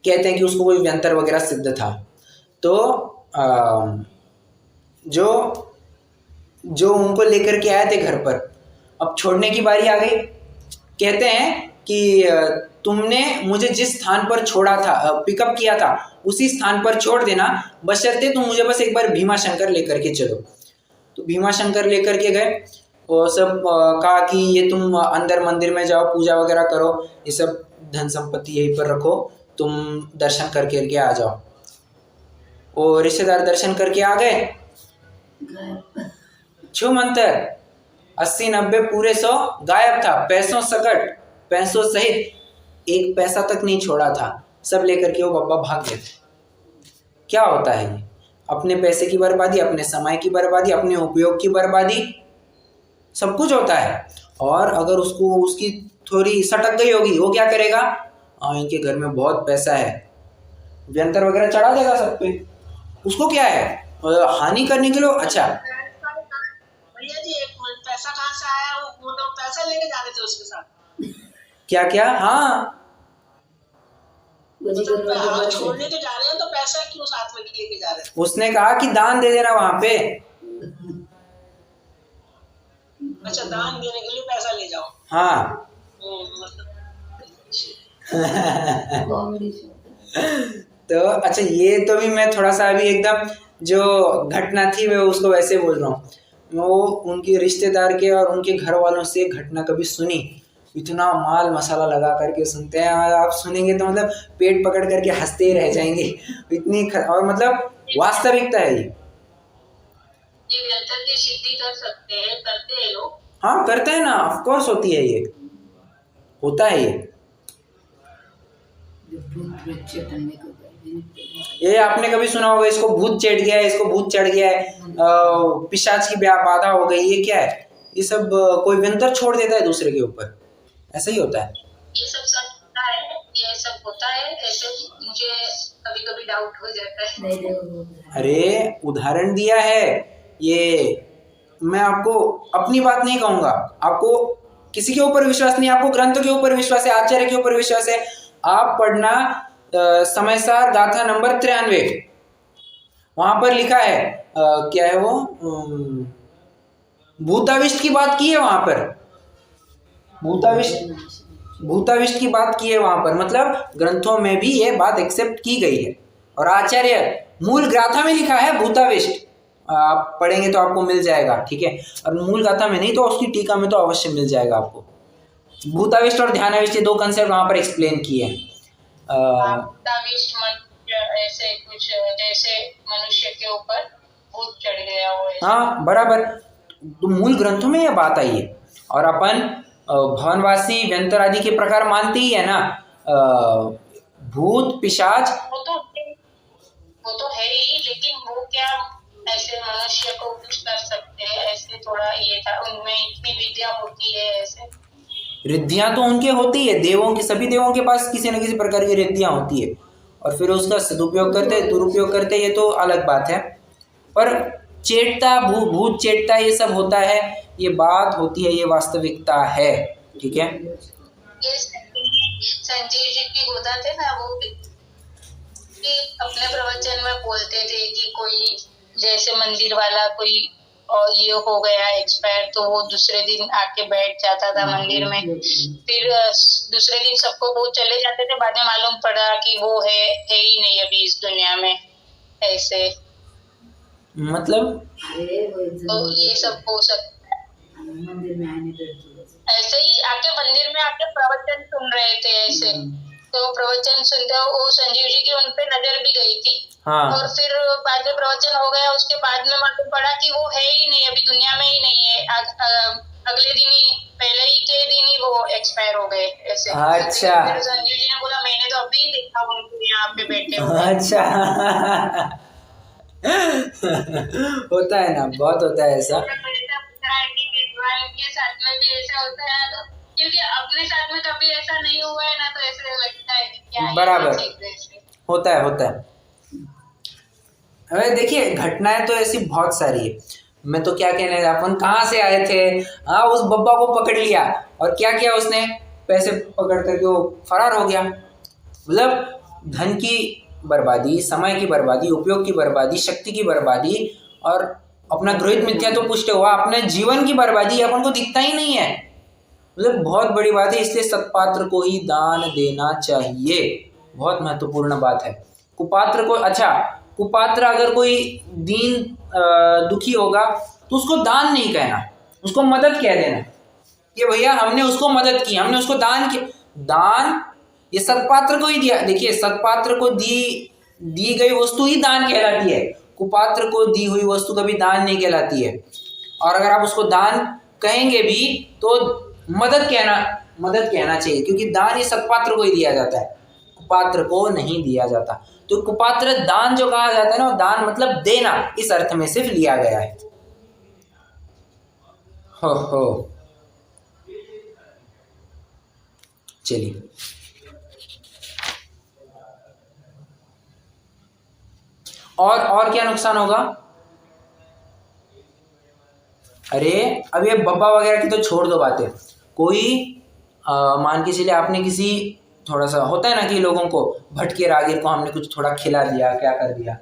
कहते हैं कि उसको कोई व्यंतर वगैरह सिद्ध था। तो जो उनको लेकर के आए थे घर पर, अब छोड़ने की बारी आ गई। कहते हैं कि तुमने मुझे जिस स्थान पर छोड़ा था, पिकअप किया था, उसी स्थान पर छोड़ देना, बशर्ते तुम मुझे बस एक बार भीमा शंकर लेकर के चलो। तो भीमा शंकर लेकर के गए और सब कहा कि ये तुम अंदर मंदिर में जाओ, पूजा वगैरह करो, ये सब धन संपत्ति यहीं पर रखो, तुम दर्शन करके आ जाओ। और रिश्तेदार दर्शन करके आ गए, छू मंत्र 80 90 पूरे 100 गायब था, पैसों सहित 1 पैसा तक नहीं छोड़ा था। सब लेकर के वो बब्बा भाग गए। क्या होता है ये? अपने पैसे की बर्बादी, अपने समय की बर्बादी, अपने उपयोग की बर्बादी, सब कुछ होता है। और अगर उसको उसकी थोड़ी सटक गई होगी, वो क्या करेगा? इनके घर में बहुत पैसा है, व्यंतर वगैरह चढ़ा देगा सब पे। उसको क्या है? हानि करने के लिए। अच्छा भैया जी एक मिनट, पैसा कहाँ से आया? वो तो पैसा लेके जा रहे थे उसके साथ। क्या क्या? हाँ, मतलब छोड़ने के जा रहे हैं तो पैसा क्यों साथ में लेके जा रहे हैं? उसने कहा कि दान दे देना वहां पे। अच्छा, दान देने के लिए पैसा ले जाओ। हाँ तो अच्छा, ये तो भी मैं थोड़ा सा अभी एकदम जो घटना थी मैं उसको वैसे बोल रहा हूँ। वो उनके रिश्तेदार के और उनके घर वालों से घटना कभी सुनी, इतना माल मसाला लगा करके सुनते हैं, और आप सुनेंगे तो मतलब पेट पकड़ करके हंसते ही रह जाएंगे। इतनी और मतलब वास्तविकता है ये। व्यंतर की सिद्धि कर सकते हैं, करते हैं लोग। हाँ करते हैं ना, ऑफ कोर्स होती है ये, होता है ये आपने कभी सुना होगा, इसको भूत चढ़ गया है, इसको भूत चढ़ गया है, पिशाच की बाधा हो गई, ये क्या है? ये सब कोई व्यंतर छोड़ देता है दूसरे के ऊपर, ऐसा ही होता है। ये सब होता है, ये सब होता है, ऐसे मुझे कभी कभी डाउट हो जाता है। अरे उदाहरण दिया है ये, मैं आपको अपनी बात नहीं कहूंगा, आपको किसी के ऊपर विश्वास नहीं, आपको ग्रंथों के ऊपर विश्वास है, आचार्य के ऊपर विश्वास है, आप पढ़ना समयसार गाथा नंबर 93, वहां पर लिखा है क्या है वो, भूताविष्ट की बात की है वहां पर, भूताविष्ट की बात की है वहां पर, मतलब ग्रंथों में भी ये बात एक्सेप्ट की गई है। और आचार्य मूल गाथा में लिखा है भूताविष्ट, आप पढ़ेंगे तो आपको मिल जाएगा, ठीक है। और मूल गाथा में नहीं तो उसकी टीका में तो अवश्य मिल जाएगा आपको। भूताविष्ट और ध्यानाविष्ट, ये दो कंसेप्ट वहां पर एक्सप्लेन किए हैं। भूताविष्ट ऐसे कुछ जैसे मनुष्य के ऊपर भूत चढ़ गया हो, हाँ बराबर, तो मूल ग्रंथों में यह बात आई है। और अपन भवनवासी व्यंतर आदि के प्रकार मानते ही है ना, भूत पिशाच वो तो है ही, लेकिन वो क्या ऐसे मनुष्य को कुछ कर सकते हैं, ऐसे थोड़ा ये था, उनमें इतनी विद्या होती है, ऐसे रिद्धियां तो उनके होती है, देवों की, सभी देवों के पास किसी न किसी प्रकार की रिद्धियां होती है, और फिर उसका सदुपयोग करते दुरुपयोग करते, ये तो अलग बात है। पर चेटता भूत चेटता ये सब होता है, ये बात होती है, ये वास्तविकता है, ठीक है। ये संजीव जी की गोदा थे ना, वो भी अपने प्रवचन में बोलते थे कि कोई जैसे मंदिर वाला कोई और ये हो गया एक्सपायर, तो वो दूसरे दिन आके बैठ जाता था मंदिर में, फिर दूसरे दिन सबको वो चले जाते थे, बाद में मालूम पड़ा कि वो है ही नहीं अभी इस दुनिया में, ऐसे मतलब तो ये सब हो सकता है। ऐसे ही आके मंदिर में आके प्रवचन सुन रहे थे ऐसे, तो प्रवचन सुनते वो संजीव जी की उनपे नजर भी गई थी। हाँ। और फिर बाद में प्रवचन हो गया, उसके बाद में मालूम पड़ा कि वो है ही नहीं, अभी दुनिया में ही नहीं है, अगले दिन ही, पहले ही के दिन ही वो एक्सपायर हो गए ऐसे। अच्छा। फिर संजीव जी ने बोला मैंने तो अभी देखा उनको यहाँ पे बैठे हुए। अच्छा होता है ना, बहुत होता है ऐसा। के साथ में भी ऐसा होता है, तो क्योंकि अपने साथ में कभी ऐसा नहीं हुआ है ना, तो ऐसे लगता है कि क्या बराबर होता है। अरे देखिए, घटनाएं तो ऐसी बहुत सारी है, मैं तो क्या कहने, अपन कहाँ से आए थे, हाँ उस बब्बा को पकड़ लिया और क्या किया उसने, पैसे पकड़ करके वो फरार हो गया। मतलब धन की बर्बादी, समय की बर्बादी, उपयोग की बर्बादी, शक्ति की बर्बादी, और अपना गृहित मिथ्या तो पुष्ट हुआ, अपने जीवन की बर्बादी अपन को दिखता ही नहीं है। मतलब बहुत बड़ी बात है, इसलिए सत्पात्र को ही दान देना चाहिए, बहुत महत्वपूर्ण बात है। कुपात्र को, अच्छा कुपात्र अगर कोई दीन दुखी होगा तो उसको दान नहीं कहना, उसको मदद कह देना कि भैया हमने उसको मदद की, हमने उसको दान किया। दान ये सत्पात्र को ही दिया। देखिए, सत्पात्र को दी गई वस्तु ही दान कहलाती है, कुपात्र को दी हुई वस्तु कभी दान नहीं कहलाती है। और अगर आप उसको दान कहेंगे भी तो मदद कहना चाहिए, क्योंकि दान ये सत्पात्र को ही दिया जाता है, कुपात्र को नहीं दिया जाता। तो कुपात्र दान जो कहा जाता है ना, दान मतलब देना, इस अर्थ में सिर्फ लिया गया है। हो चलिए, और क्या नुकसान होगा? अरे अब ये बब्बा वगैरह की तो छोड़ दो बातें। कोई मान के चलिए आपने किसी, थोड़ा सा होता है ना कि लोगों को भटके राहगीर को हमने कुछ थोड़ा खिला दिया, क्या कर दिया,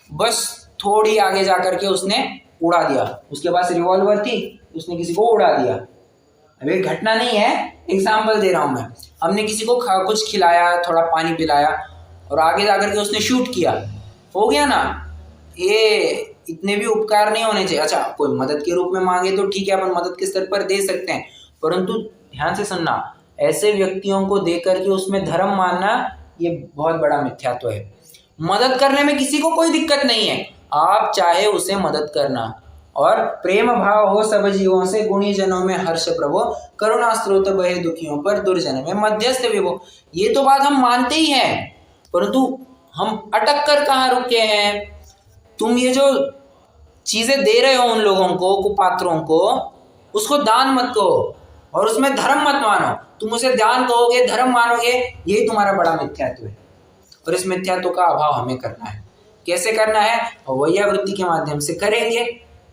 बस थोड़ी आगे जाकर के उसने उड़ा दिया, उसके पास रिवॉल्वर थी, उसने किसी को उड़ा दिया। अब ये घटना नहीं है, एग्जाम्पल दे रहा हूं मैं। हमने किसी को कुछ खिलाया, थोड़ा पानी पिलाया और आगे जाकर के उसने शूट किया, हो गया ना। ये इतने भी उपकार नहीं होने चाहिए। अच्छा, कोई मदद के रूप में मांगे तो ठीक है, अपन मदद के स्तर पर दे सकते हैं, परंतु ध्यान से सुनना, ऐसे व्यक्तियों को देकर के उसमें धर्म मानना, ये बहुत बड़ा मिथ्यात्व है। मदद करने में किसी को कोई दिक्कत नहीं है, आप चाहे उसे मदद करना। और प्रेम भाव हो सब जीवों से, गुणी जनों में हर्ष प्रभो, करुणा स्रोत बहे दुखियों पर, दुर्जन में मध्यस्थ विभो। ये तो बात हम मानते ही हैं, परंतु हम अटक कर कहाँ रुके हैं? तुम ये जो चीजें दे रहे हो उन लोगों को, कुपात्रों को, उसको दान मत कहो और उसमें धर्म मत मानो। तुम उसे दान कहोगे, धर्म मानोगे, यही तुम्हारा बड़ा मिथ्यात्व है। और इस मिथ्यात्व का अभाव हमें करना है। कैसे करना है? वैयावृत्ति के माध्यम से करेंगे।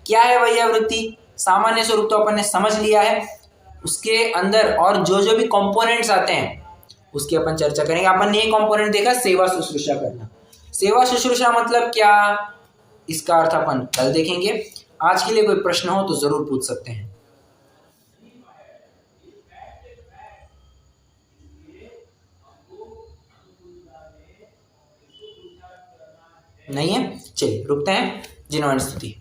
क्या है वैयावृत्ति? सामान्य स्वरूप तो अपन ने समझ लिया है, उसके अंदर और जो भी कंपोनेंट्स आते हैं उसकी अपन चर्चा करेंगे। अपन ने ये कंपोनेंट देखा, सेवा शुश्रूषा करना। सेवा शुश्रूषा मतलब क्या, इसका अर्थ अपन कल देखेंगे। आज के लिए कोई प्रश्न हो तो जरूर पूछ सकते हैं। नहीं है? चलिए रुकते हैं। जिन्होंने स्तुति।